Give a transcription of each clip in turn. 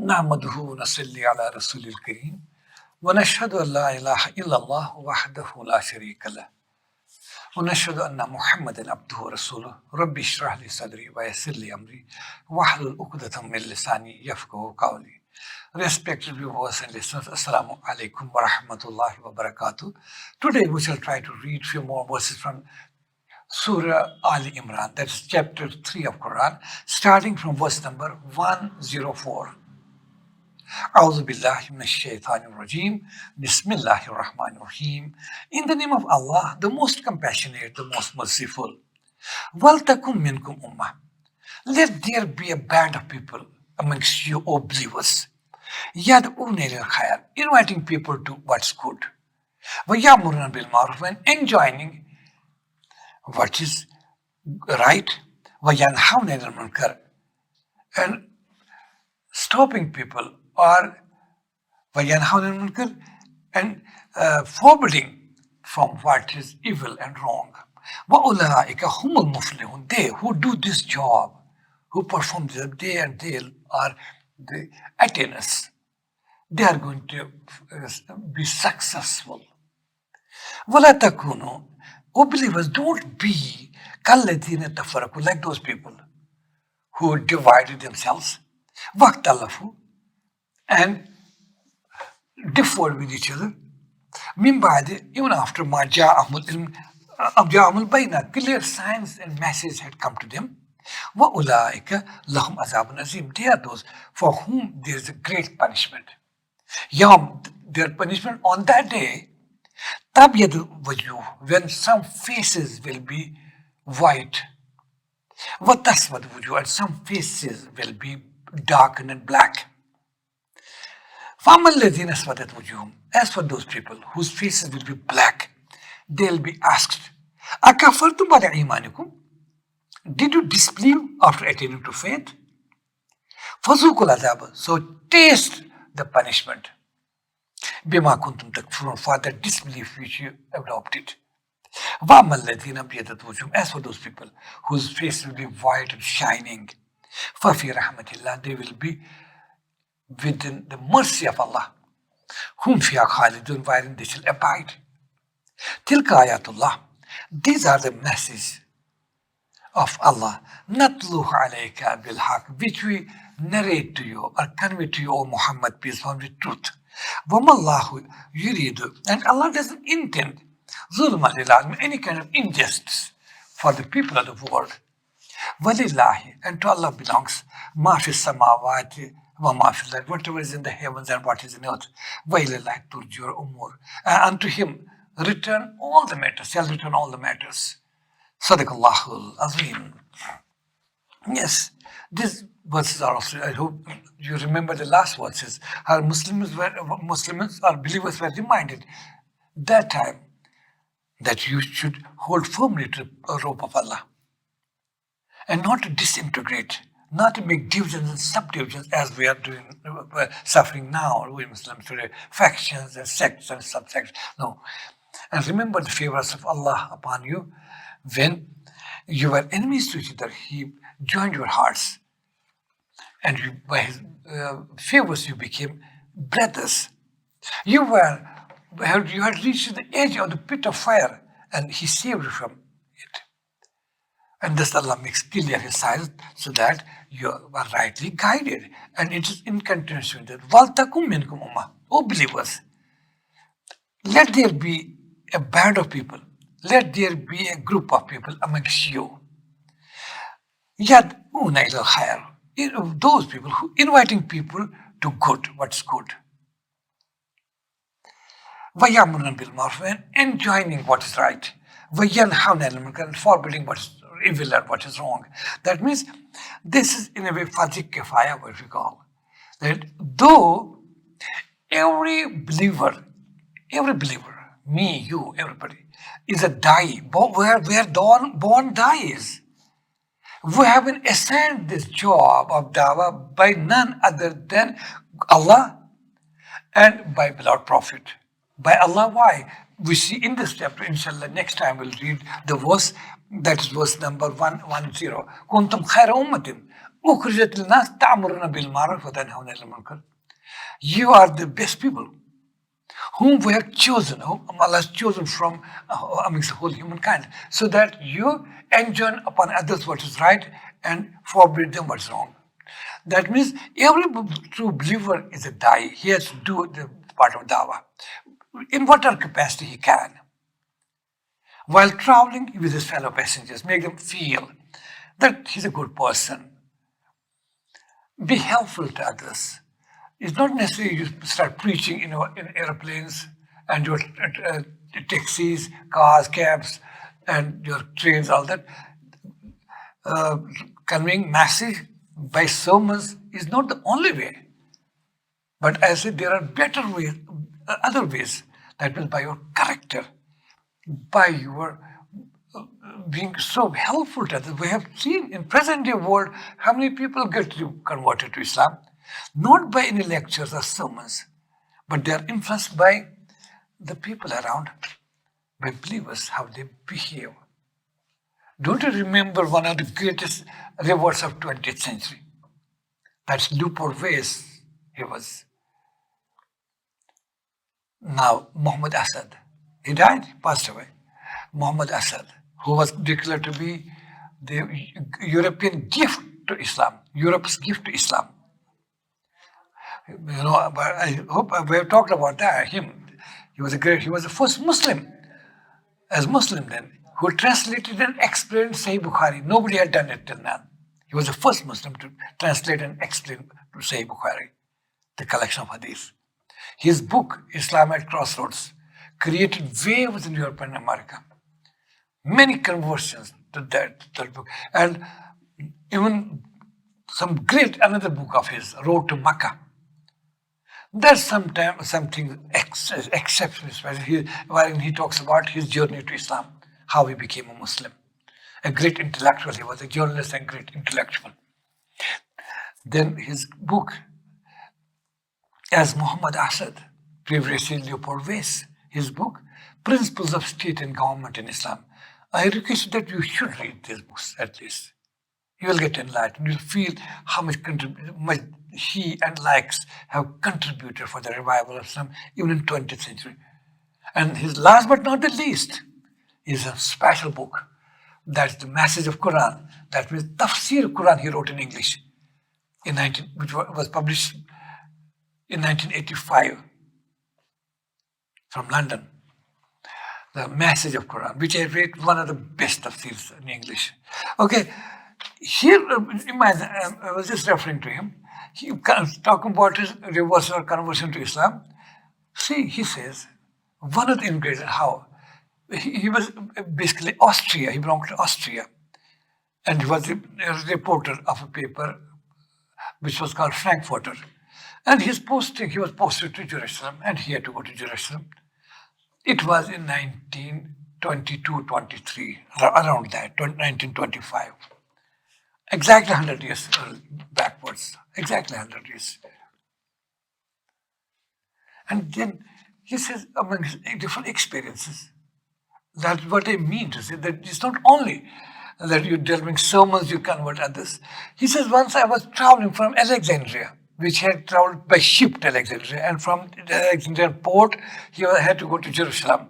نحمده ونصلي على رسول الكريم ونشهد أن لا إله إلا الله وحده لا شريك له ونشهد أن محمدا عبده ورسوله ربي اشرح لي صدري ويسر لي أمري واحلل عقدة من لساني يفقهوا قولي. Respected viewers and listeners, Assalamu alaikum wa rahmatullahi wa barakatuh. Today we shall try to read few more verses from Surah Aali-Imran, that's chapter 3 of Quran, starting from verse number 104. A'udhu billahi minash shaitanir rajim. Bismillahir rahmanir rahim. In the name of Allah, the most compassionate, the most merciful. Wal takum minkum ummah. Let there be a band of people amongst you, O believers. Yad'una ilal khair, inviting people to what's good. Wa ya'muruna bil ma'ruf, and enjoining what is right. Wa yanhauna 'anil munkar, and stopping people, or wa yanhauna 'anil munkar, and forbidding from what is evil and wrong. Wa ulaika humul muflihun, they who do this job, who perform this, they are the attainers. They are going to be successful. Wala takunu, O believers, don't be kalladina tafaraku, like those people who divided themselves, waqtalafu, and differed with each other. Min ba'di, even after ma ja'ahumul bayna, clear signs and messages had come to them. Wa ulaika lahum azabun azim, they are those for whom there is a great punishment. Yawm, their punishment on that day, tabyadu wajuh, when some faces will be white, wa taswad wujuh, and some faces will be darkened and black. Famal ladhina aswadat wujuhum, as for those people whose faces will be black, they'll be asked, akafartum ba'da imanikum, did you disbelieve after attaining to faith? Fazukul azab, so taste the punishment. Bima kuntum takfurun, for the disbelief which you adopted. Wa'amal ladhina biyadat wujuhum, as for those people whose face will be white and shining, fafi rahmatillah, they will be within the mercy of Allah. Hum fiha khalidun, wherein they shall abide. Tilka ayatullah, these are the messages of Allah, natluha alayka bil haq, which we narrate to you or convey to you, O Muhammad, peace be upon you, with truth. Wamallahu yuridu, and Allah doesn't intend zulma lil alamin, any kind of injustice for the people of the world. Walillahi, and to Allah belongs ma fi samawati wa ma fil ard, whatever is in the heavens and what is in earth. Wa ilallahi turja'ul umur, unto him return all the matters, shall return all the matters. Sadaqallahul Azim. Yes, these verses are also, I hope you remember the last verses. Our Muslims or believers were reminded that time that you should hold firmly to the rope of Allah and not to disintegrate, not to make divisions and subdivisions as we are doing, suffering now, we Muslims today, factions and sects and subsects. No. And remember the favors of Allah upon you. When you were enemies to each other, He joined your hearts, and by His favors you became brothers. You had reached the edge of the pit of fire, and He saved you from it. And thus Allah makes clear His signs so that you are rightly guided. And it is in continuation with that. Wal takum minkum ummah, O believers, let there be a band of people. Let there be a group of people amongst you. Yad'una ilal khair, those people who inviting people to good, what's good. Wa ya'muruna bil ma'ruf, and enjoining what is right. Wa yanhauna 'anil munkar, and forbidding what is evil and what is wrong. That means this is in a way fardh kifaya, what we call. That though every believer, me, you, everybody, is a die, where born dies. We have been assigned this job of dawah by none other than Allah and by beloved Prophet. By Allah, why? We see in this chapter, inshallah, next time we'll read the verse, that is verse number 110. Kuntum khayra ummatin أُخْرِجَتْ لِلنَّاسِ تَأْمُرُونَ بِالْمَعْرُوفِ وَتَنْهَوْنَ عَنِ الْمُنكَرِ. You are the best people whom we have chosen, whom Allah has chosen from amongst the whole humankind, so that you enjoin upon others what is right and forbid them what is wrong. That means every true believer is a da'i. He has to do the part of dawah in whatever capacity he can. While traveling with his fellow passengers, make them feel that he's a good person. Be helpful to others. It's not necessary you start preaching in airplanes and your taxis, cars, cabs, and your trains, all that. Conveying message by sermons is not the only way. But I said there are better ways, other ways. That means by your character, by your being so helpful to others. We have seen in present-day world how many people get converted to Islam, not by any lectures or sermons, but they are influenced by the people around, by believers, how they behave. Don't you remember one of the greatest rewards of 20th century? That's Newport Vase. He was now Muhammad Asad. He died, passed away. Muhammad Asad, who was declared to be the European gift to Islam, Europe's gift to Islam. You know, but I hope we have talked about that. He was the first Muslim, as Muslim then, who translated and explained Sahih Bukhari. Nobody had done it till now. He was the first Muslim to translate and explain to Sahih Bukhari, the collection of hadith. His book, Islam at Crossroads, created waves in Europe and America. Many conversions to that book. And even another book of his, Road to Makkah. There's something exceptional, wherein he talks about his journey to Islam, how he became a Muslim. A great intellectual, he was a journalist and great intellectual. Then his book, as Muhammad Asad, previously Leopold Weiss, his book, Principles of State and Government in Islam. I request that you should read these books at least. You will get enlightened. You'll feel how much he and likes have contributed for the revival of Islam, even in 20th century. And his last but not the least is a special book. That's the Message of Qur'an. That means Tafsir Qur'an he wrote in English, which was published in 1985 from London. The Message of Qur'an, which I read one of the best tafsirs in English. Okay, here, imagine, I was just referring to him. He talking about his reversal or conversion to Islam. See, he says, one of the ingredients, how? He was basically Austria, he belonged to Austria. And he was a reporter of a paper which was called Frankfurter. And he was posted to Jerusalem, and he had to go to Jerusalem. It was in 1922-23, around that, 1925. Exactly 100 years backwards, exactly 100 years. And then he says, among different experiences, that's what I mean to say, that it's not only that you're delivering sermons, you convert others. He says, once I was traveling from Alexandria, which had traveled by ship to Alexandria, and from the Alexandrian port, he had to go to Jerusalem.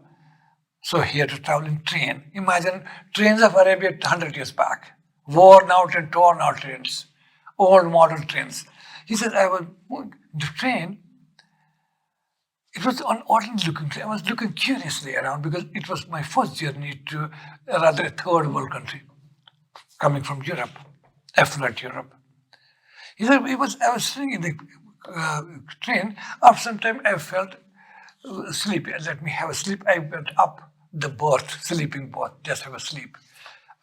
So he had to travel in train. Imagine trains of Arabia 100 years back, worn out and torn out trains, old model trains. He said, I was in the train. It was an ordinary looking train. I was looking curiously around because it was my first journey to a third world country, coming from Europe, affluent Europe. He said, I was sitting in the train. After some time, I felt sleepy. Let me have a sleep. I went up the berth, sleeping berth, just have a sleep.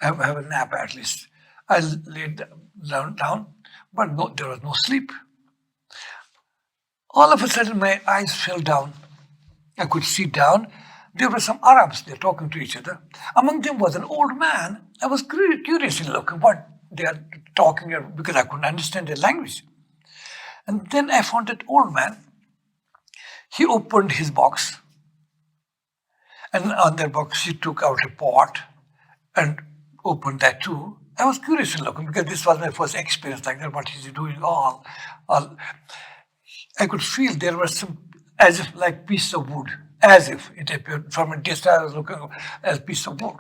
Have a nap at least. I laid down, but no, there was no sleep. All of a sudden, my eyes fell down. I could see down. There were some Arabs, they're talking to each other. Among them was an old man. I was curiously looking what they are talking because I couldn't understand their language. And then I found that old man. He opened his box. And on that box, he took out a pot and opened that too. I was curious in looking because this was my first experience like that. What is he doing? All. I could feel there was some, as if like piece of wood, as if it appeared from a distance. I was looking as piece of wood.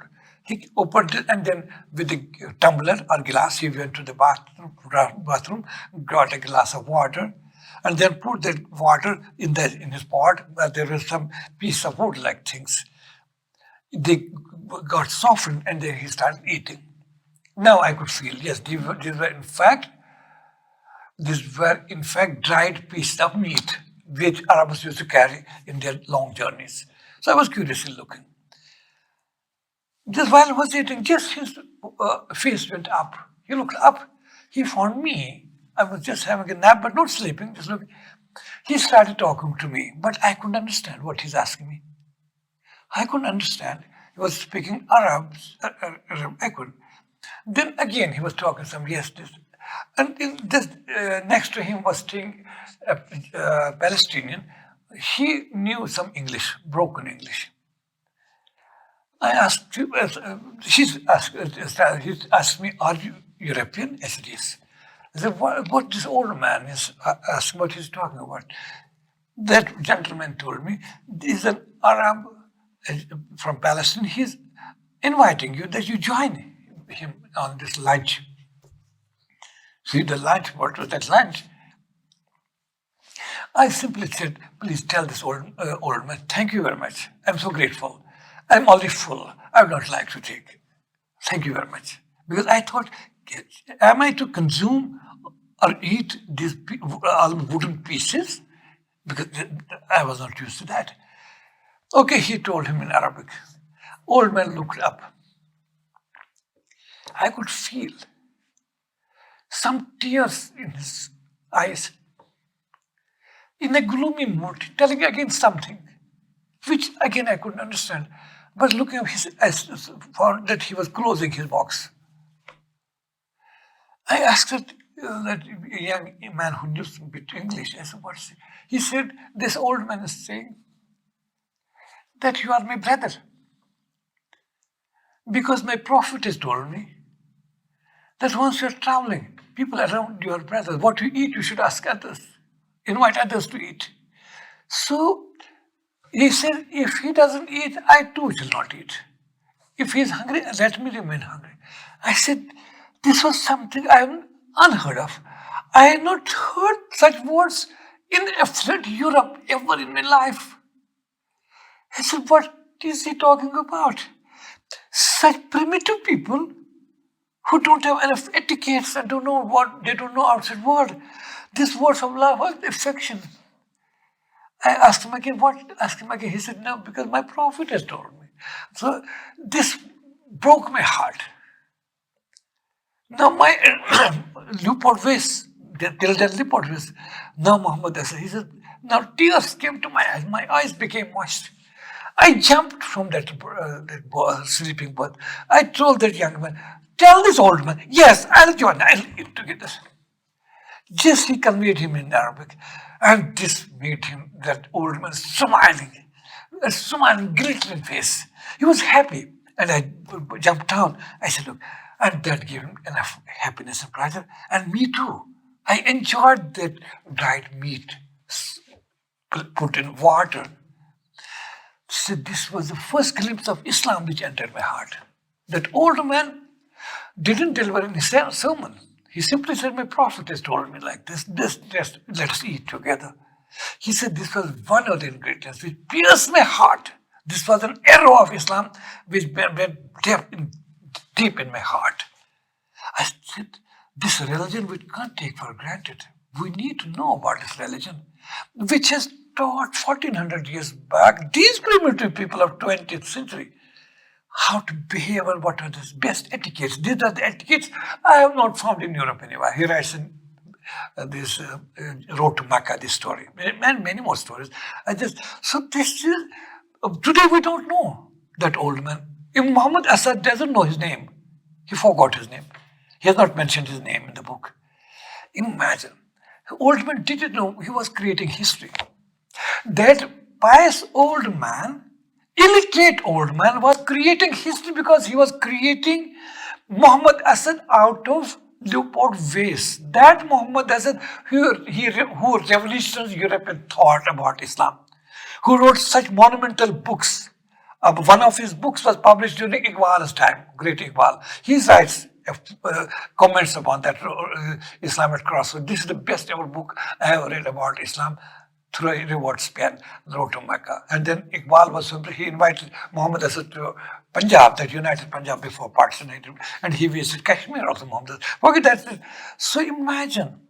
He opened it and then with the tumbler or glass, he went to the bathroom, got a glass of water, and then put the water in his pot where there was some piece of wood like things. They got softened and then he started eating. Now I could feel, yes, these were in fact dried pieces of meat which Arabs used to carry in their long journeys. So I was curiously looking. Just while I was eating, just his face went up. He looked up. He found me. I was just having a nap, but not sleeping, just looking. He started talking to me, but I couldn't understand what he's asking me. I couldn't understand. He was speaking Arab. I couldn't. Then again, he was talking some yes, this. And next to him was staying a Palestinian. He knew some English, broken English. I asked him, he asked me, are you European? I said, yes. I said, what this old man is asking, what he's talking about. That gentleman told me, he's an Arab from Palestine. He's inviting you that you join him on this lunch. See, the lunch, what was that lunch? I simply said, please tell this old man, thank you very much. I'm so grateful. I'm already full. I would not like to take. Thank you very much. Because I thought, am I to consume or eat these wooden pieces? Because I was not used to that. Okay, he told him in Arabic. Old man looked up. I could feel some tears in his eyes. In a gloomy mood, telling again something, which again I couldn't understand. But looking at his eyes, found that he was closing his box. I asked that young man who knew some bit English, I said, what's it? He said, this old man is saying that you are my brother. Because my prophet has told me that once you're traveling, people around your brothers, what you eat, you should ask others. Invite others to eat. So he said, if he doesn't eat, I too shall not eat. If he is hungry, let me remain hungry. I said, this was something I have unheard of. I had not heard such words in affluent Europe ever in my life. I said, what is he talking about? Such primitive people who don't have enough etiquettes and don't know outside world. This words of love or affection. I asked him again, what? Asked him again. He said, no, because my prophet has told me. So this broke my heart. Now my Newport face, Newport face. Now Muhammad, he said, now tears came to my eyes. My eyes became moist. I jumped from that sleeping berth. I told that young man, tell this old man, yes, I'll join, I'll eat together. Just he conveyed him in Arabic. And this made him, that old man, smiling, a smiling, glittering face. He was happy. And I jumped down. I said, look, and that gave him enough happiness and pleasure. And me too. I enjoyed that dried meat put in water. So this was the first glimpse of Islam which entered my heart. That old man didn't deliver any sermon. He simply said, my prophet has told me like this, let us eat together. He said this was one of the ingredients which pierced my heart. This was an arrow of Islam which went deep in my heart. I said, this religion we can't take for granted. We need to know about this religion, which has taught 1400 years back these primitive people of 20th century how to behave and what are the best etiquettes. These are the etiquettes I have not found in Europe anywhere. He writes in this Road to Mecca, this story, and many more stories. So this is, today we don't know that old man. If Muhammad Asad doesn't know his name, he forgot his name. He has not mentioned his name in the book. Imagine, the old man didn't know he was creating history. That pious old man, illiterate old man, was creating history because he was creating Muhammad Asad out of Newport vase. That Muhammad Asad who revolutionized European thought about Islam, who wrote such monumental books. One of his books was published during Iqbal's time, great Iqbal. He writes comments upon that Islam at Crossroads. This is the best ever book I have read about Islam through a reward span, road to Mecca. And then Iqbal was he invited Muhammad Asad to Punjab, that united Punjab before partition, and he visited Kashmir also. Muhammad Asad. Forget that. So imagine,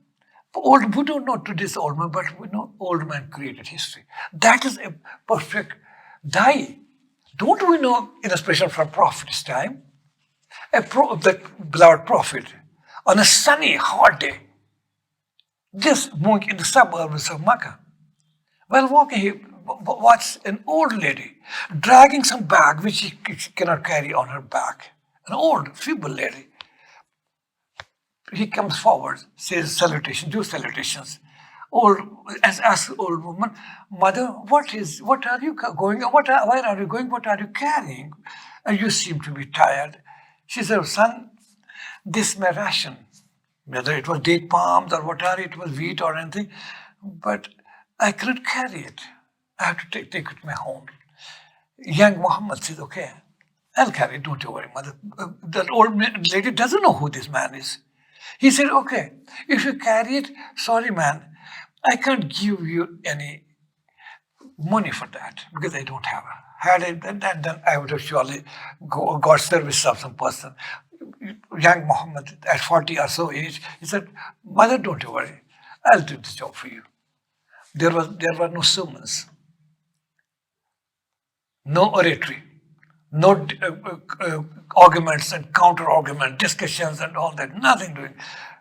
we don't know today's old man, but we know old man created history. That is a perfect die. Don't we know inspiration from Prophet's time? The beloved Prophet, on a sunny, hot day, just moving in the suburbs of Mecca. While walking, he watched an old lady dragging some bag which she cannot carry on her back. An old, feeble lady. He comes forward, says salutation, do salutations. Asks the old woman, "Mother, what are you going? Where are you going? What are you carrying? And you seem to be tired." She said, "Son, this my ration, whether it was date palms or whatever, it was wheat or anything, but I cannot carry it. I have to take it to my home." Young Muhammad says, "Okay, I'll carry it, don't you worry, mother." That old lady doesn't know who this man is. He said, "Okay, if you carry it, sorry man, I can't give you any money for that because I don't have it. Had I done that, then I would have surely got service of some person." Young Muhammad, at 40 or so age, he said, "Mother, don't you worry, I'll do this job for you." There were no sermons, no oratory, no arguments and counter arguments, discussions and all that, nothing doing.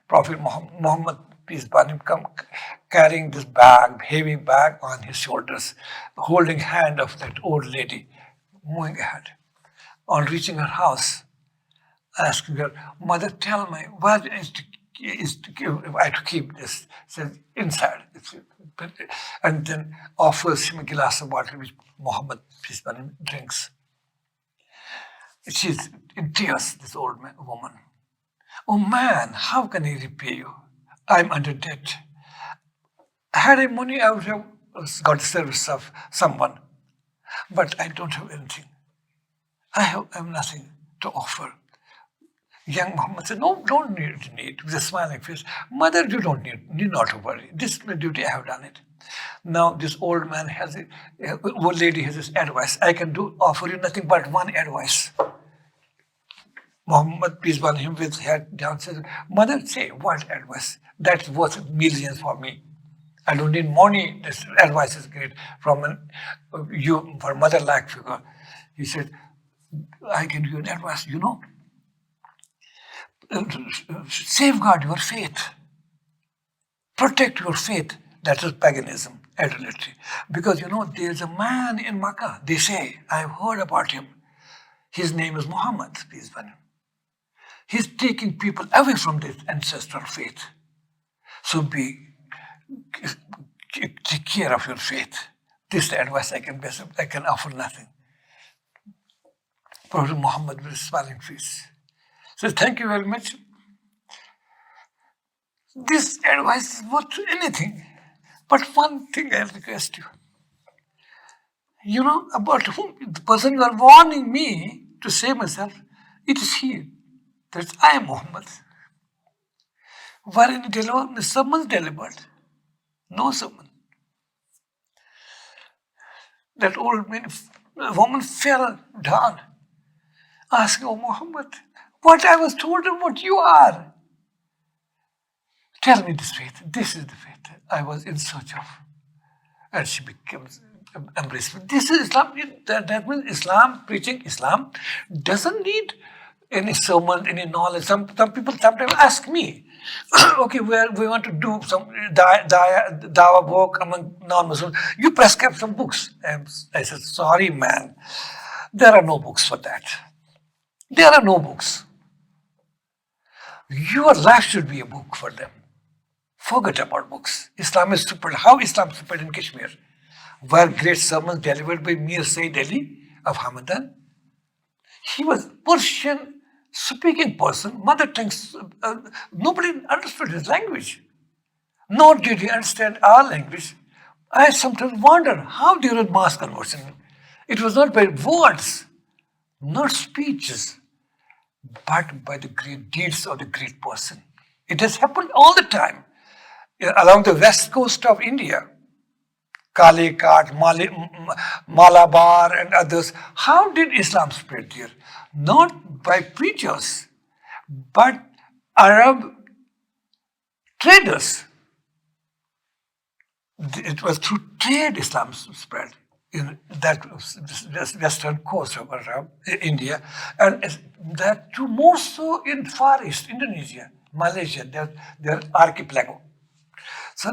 Prophet Muhammad, peace be upon him, come carrying this bag, heavy bag on his shoulders, holding hand of that old lady, moving ahead. On reaching her house, asking her, "Mother, tell me, where I to keep this?" Says, "Inside." And then offers him a glass of water, which Muhammad, peace be upon him, drinks. She's in tears, this old woman. "Oh man, how can I repay you? I'm under debt. Had I money, I would have got the service of someone. But I don't have anything. I have nothing to offer." Young Muhammad said, "No, don't need," with a smiling face. "Mother, you don't need not to worry. This is my duty, I have done it." Now this old man old lady has this advice. "I can offer you nothing but one advice." Muhammad, peace be upon him, with head down, says, "Mother, say what advice? That's worth millions for me. I don't need money. This advice is great from you, for mother-like figure." He said, "I can give you an advice, safeguard your faith. Protect your faith." That is paganism, idolatry. Because there's a man in Makkah, they say, I've heard about him. His name is Muhammad, peace be upon him. He's taking people away from this ancestral faith. So take care of your faith. This is the advice I can offer nothing. Prophet Muhammad with a smiling face says, "Thank you very much. This advice is worth anything. But one thing I'll request you. About whom the person you are warning me to save myself, it is he. That's I am Muhammad. Wherein the summons delivered? No summon." That old woman fell down, asking, "Oh Muhammad, what I was told of what you are. Tell me this faith. This is the faith I was in search of." And she becomes embraced. This is Islam. That means Islam, preaching Islam, doesn't need any sermon, any knowledge. Some people sometimes ask me, "Okay, we want to do some dawah work among non-Muslims. You prescribe some books." And I said, "Sorry, man, there are no books for that. There are no books. Your life should be a book for them. Forget about books. Islam is stupid." How Islam is stupid in Kashmir? Were great sermons delivered by Mir Sayyid Ali of Hamadan. He was Persian speaking person, mother tongue, nobody understood his language. Nor did he understand our language. I sometimes wonder how during mass conversion, it was not by words, not speeches, but by the great deeds of the great person. It has happened all the time. Along the west coast of India, Calicut, Malabar, and others. How did Islam spread there? Not by preachers, but Arab traders. It was through trade Islam spread in that western coast of Arab, India, and that too more so in Far East, Indonesia, Malaysia, their archipelago. So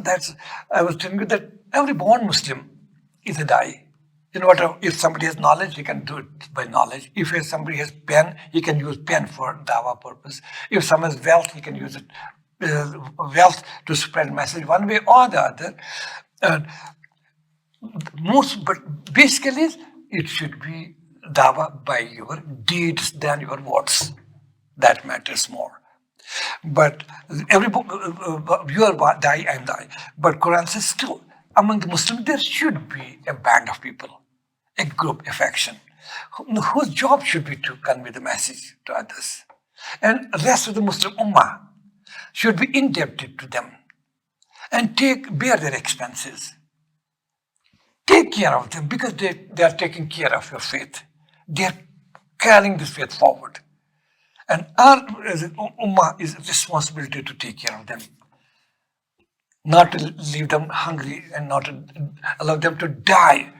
I was telling you that every born Muslim is a dai. If somebody has knowledge, he can do it by knowledge. If somebody has pen, he can use pen for dawa purpose. If someone has wealth, he can use it, wealth to spread message one way or the other. But basically, it should be dawa by your deeds than your words. That matters more. But every book, you are die, I am die. But Quran says still, among the Muslims, there should be a band of people, a group, a faction, whose job should be to convey the message to others. And the rest of the Muslim Ummah should be indebted to them and bear their expenses. Take care of them because they are taking care of your faith. They are carrying this faith forward. And our Ummah is responsibility to take care of them. Not to leave them hungry and not to allow them to die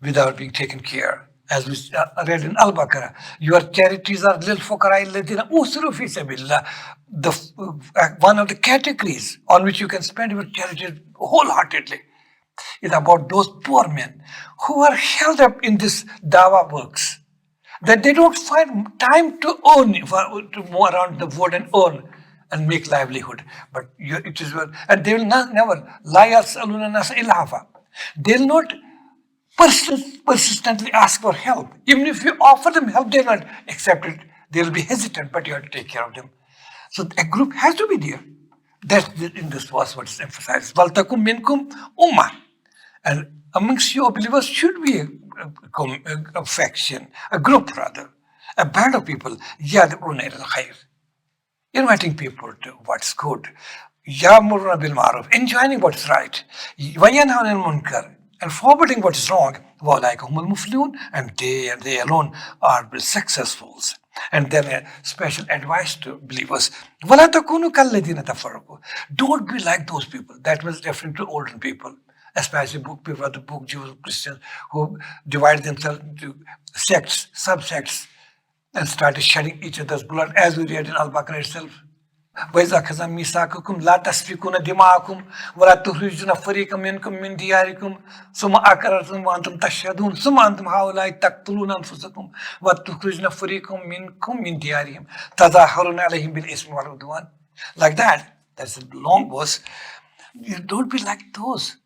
without being taken care. As we read in Al-Baqarah, your charities are lil fuqara'i alladhina usru fi sabilillah. One of the categories on which you can spend your charities wholeheartedly is about those poor men who are held up in this dawah works, that they don't find time to earn, to move around the world and earn and make livelihood. But it is and they will never la yas'aluna nas ilhafa. They will not persistently ask for help. Even if you offer them help, they will not accept it. They will be hesitant, but you have to take care of them. So a group has to be there. That's in this verse what is emphasized. Waltakum minkum ummah. And amongst you believers should be a faction, a group rather, a band of people, yad'una ila al-khair, inviting people to what's good, ya'muruna bil ma'ruf, enjoining what's right, wa yanhauna 'anil munkar, and forbidding what is wrong, wa ulaika humul muflihun, and they alone are the successfuls. And then a special advice to believers, وَلَا تَكُونُوا كَالَّذِينَ تَفَرَّقُوا. Don't be like those people. That was referring to older people, especially people of the book, Jews, Christians, who divided themselves into sects, subsects, and started shedding each other's blood, as we read in Al-Baqarah itself. وَإِذَا أَخَذَ مِيثَاقَكُمْ لَا تَسْفِكُونَ دِمَاءَكُمْ وَلَا تُخْرِجُونَ فَرِيقًا مِنكُم مِّن دِيَارِكُمْ ثُمَّ أَقْرَرْتُمْ وَأَنتُمْ تَشْهَدُونَ ثُمَّ أَنتُمْ هَؤُلَاءِ تَقْتُلُونَ أَنفُسَكُمْ وَتُخْرِجُونَ فَرِيقًا مِنكُم مِّن دِيَارِهِمْ تَظَاهَرُونَ عَلَيْهِم بِالْإِثْمِ وَالْعُدْوَانِ. Like that. That's a long verse. You don't be like those.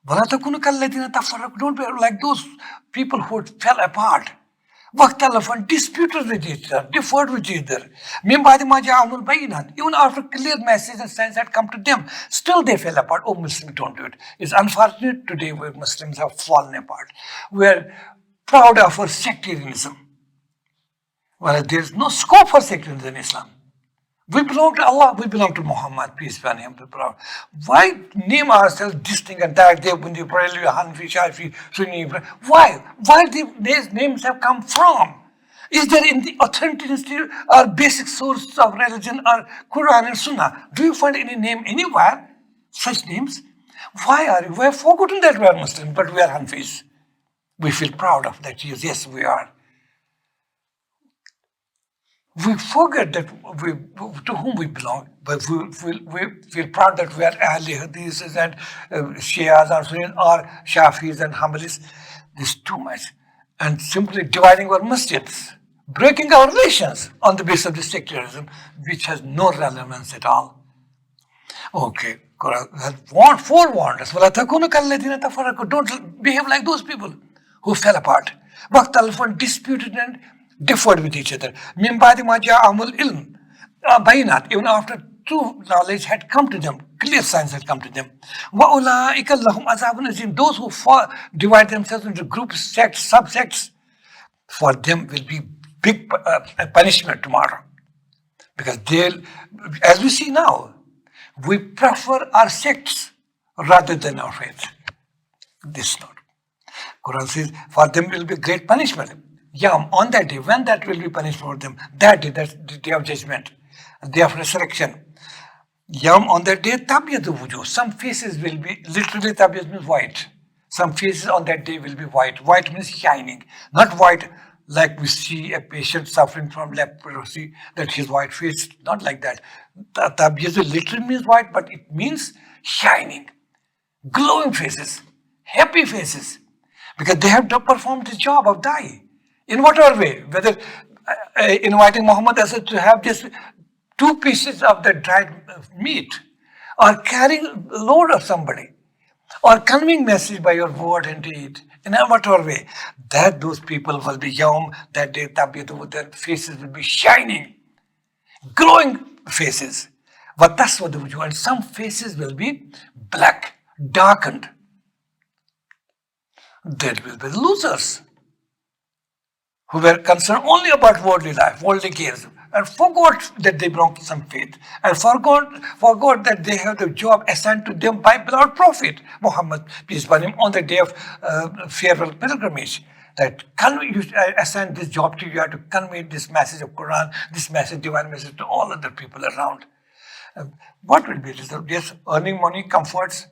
وَلَا تَكُونُوا كَالَّذِينَ تَفَرَّقُوا. Don't be like those people who fell apart. وَاخْتَلَفُوا, disputed with each other, differed with each other. مِن بَعْدِ مَا جَاءَهُمُ الْبَيِّنَاتُ. Even after clear messages and signs had come to them, still they fell apart. Oh, Muslims, don't do it. It's unfortunate today where Muslims have fallen apart. We are proud of our sectarianism. Well, there is no scope for sectarianism in Islam. We belong to Allah, we belong to Muhammad, peace be on him. Why name ourselves this thing and that? Deobundi, Barelvi, Hanfi, Shafi, Sunni. Why? Where these names have come from? Is there in the authenticity or basic source of religion or Quran and Sunnah? Do you find any name anywhere? Such names? Why are you? We have forgotten that we are Muslims, but we are Hanfis. We feel proud of that. Yes, we are. We forget that to whom we belong, but we feel proud that we are Ahli Hadiths and Shias or Shafis and Hanbalis. This is too much. And simply dividing our masjids, breaking our relations on the basis of this sectarianism, which has no relevance at all. Okay, Quran has forewarned us. Don't behave like those people who fell apart. Waqtalafun, disputed and differed with each other. Min ba'di ma ja'ahumul ilm. Bayinat, even after true knowledge had come to them, clear signs had come to them. وَأُولَٰئِكَ لَهُمْ عَذَابٌ أَلِيمٌ. Those who divide themselves into groups, sects, subsects, for them will be big punishment tomorrow. Because they'll, as we see now, we prefer our sects rather than our faith. This is not. Quran says, for them will be great punishment. Yeah, on that day, when that will be punished for them, that day, that's the day of judgment, the day of resurrection. Yam, on that day, tabyadu wujuh. Some faces will be, literally tabyad means white. Some faces on that day will be white. White means shining. Not white like we see a patient suffering from leprosy, that his white face, not like that. Tabyadu literally means white, but it means shining. Glowing faces, happy faces. Because they have to perform the job of dai. In whatever way, whether inviting Muhammad as to have just 2 pieces of the dried meat, or carrying a load of somebody, or conveying message by your word and deed, in whatever way, that those people will be yawm, that day their faces will be shining, glowing faces. And some faces will be black, darkened. There will be losers who were concerned only about worldly life, worldly gains, and forgot that they belong to some faith, and forgot that they have the job assigned to them by beloved Prophet Muhammad, peace be upon him, on the day of farewell pilgrimage. That you assign this job to you, have to convey this message of Quran, this message, divine message, to all other people around. What will be the result? Yes, earning money, comforts,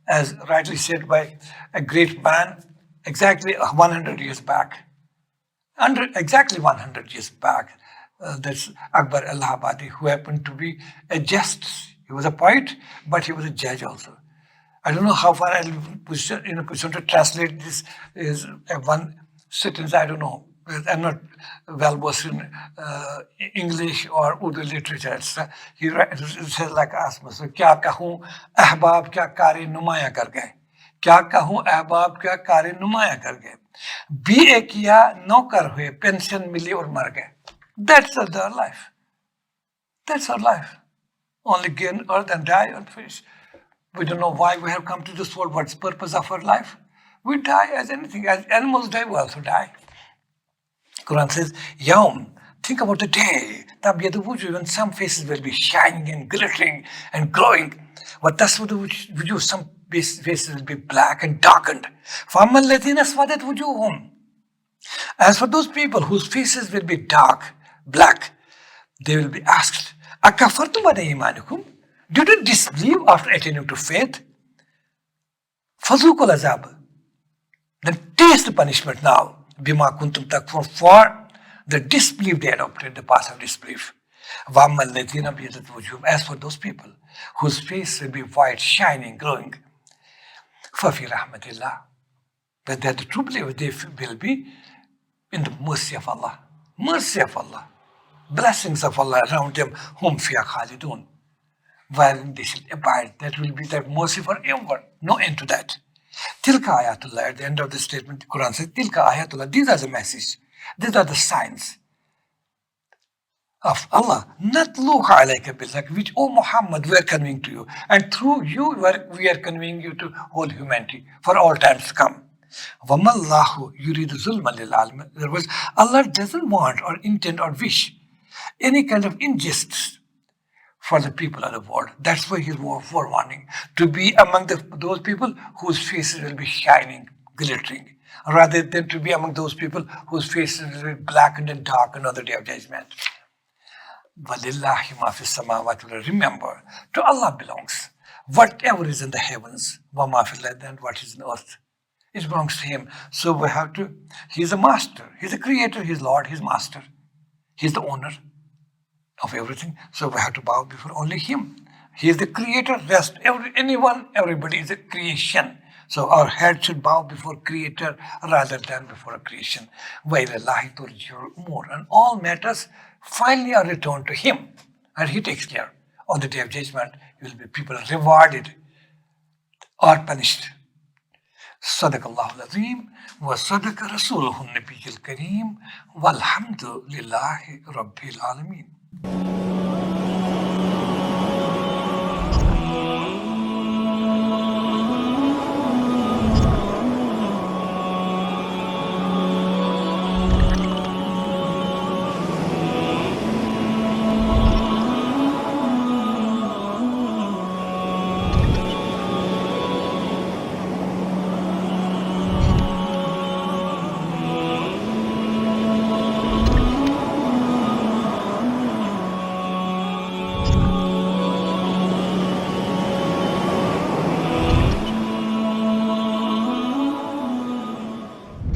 as rightly said by a great man, exactly 100 years back. Exactly 100 years back, that's Akbar Allahabadi, who happened to be a justice. He was a poet, but he was a judge also. I don't know how far I'll be in a position to translate this is one sentence, I don't know. I'm not well versed in English or Urdu literature. He says like Asmus, kya kahun ahbab kya kare numaya kar gaye. Kya kahun ahbab kya kare numaya kar gaye. BA kiya naukar hue, pension mili aur mar gaye. That's our life. That's our life. Only gain earth and die and finish. We don't know why we have come to this world. What's the purpose of our life? We die as anything. As animals die, we also die. Quran says, Yawm, think about the day. When some faces will be shining and glittering and glowing. But that's what some faces will be black and darkened. As for those people whose faces will be dark, black, they will be asked, Akafartum ba'da imanikum? Did you disbelieve after attaining to faith? Fazukul azab. Then taste the punishment now. Bima kuntum takfur, for the disbelief they adopted, the path of disbelief. As for those people whose face will be white, shining, glowing, fafi rahmatillah, but they are the true believers, they will be in the mercy of Allah. Mercy of Allah. Blessings of Allah around them, hum fiya khalidun. Wherein they shall abide. That will be that mercy forever. No end to that. Tilka ayatullah. At the end of the statement, the Quran says, Tilka ayatullah. These are the messages. These are the signs of Allah. Natluha alayka bilhaq, which, O Muhammad, we are conveying to you. And through you, we are conveying you to whole humanity for all times to come. وَمَاللَّهُ يُرِيدُ ظُلْمًا لِلْعَالَمِينَ. In other words, Allah doesn't want or intend or wish any kind of injustice for the people of the world. That's why He's forewarning to be among those people whose faces will be shining, glittering, rather than to be among those people whose faces will be blackened and darkened on the day of judgment. وَلِلَّهِ مَا فِي السَّمَاوَاتِ. Remember, to Allah belongs whatever is in the heavens, وَمَا فِي الْأَرْضِ, and what is in earth. It belongs to Him. So we have to, He's a master, He's a creator, He's Lord, He's master. He's the owner of everything. So we have to bow before only Him. He is the creator, rest, everybody is a creation. So our head should bow before Creator rather than before a creation. وَإِلَى تُرْجَعُ الْأُمُورُ. And all matters finally are returned to Him. And He takes care. On the day of judgment, will be people rewarded or punished. Sadaqallahu al-Azim wa sadaqa Rasuluhu an-Nabiyyul Kareem walhamdulillahi Rabbil Alameen.